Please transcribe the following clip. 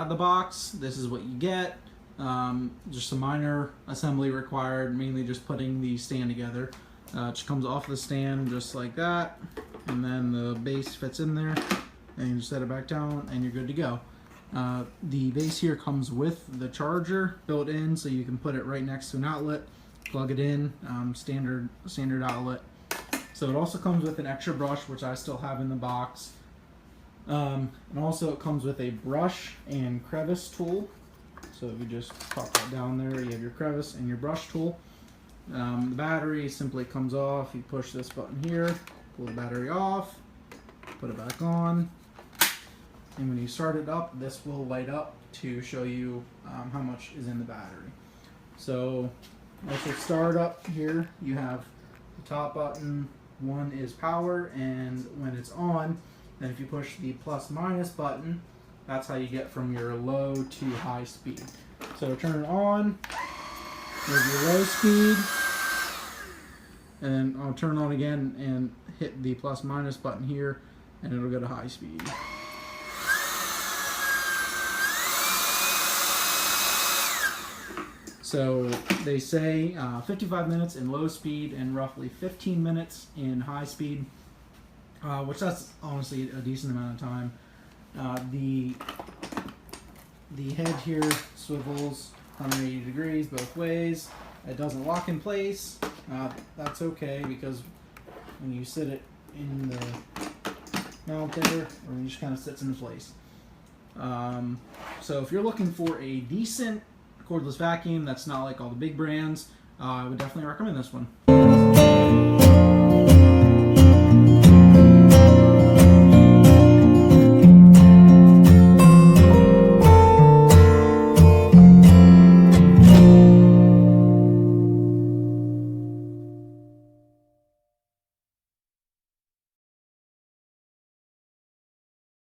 out of the box, this is what you get. Just some minor assembly required, mainly just putting the stand together. It just comes off the stand just like that, and then the base fits in there, and you just set it back down and you're good to go. The base here comes with the charger built in, so you can put it right next to an outlet, plug it in, standard outlet. So it also comes with an extra brush, which I still have in the box. And also it comes with a brush and crevice tool. So if you just pop that down there, you have your crevice and your brush tool. The battery simply comes off. You push this button here, pull the battery off, put it back on. And when you start it up, this will light up to show you how much is in the battery. So once you start up here, you have the top button. One is power, and when it's on, then if you push the plus minus button, that's how you get from your low to high speed. So turn it on, there's your low speed, and then I'll turn it on again and hit the plus minus button here, and it'll go to high speed. So they say 55 minutes in low speed and roughly 15 minutes in high speed, which that's honestly a decent amount of time. The head here swivels 180 degrees both ways. It doesn't lock in place. That's okay, because when you sit it in the mount there, or it just kind of sits into place. So if you're looking for a decent cordless vacuum that's not like all the big brands, I would definitely recommend this one.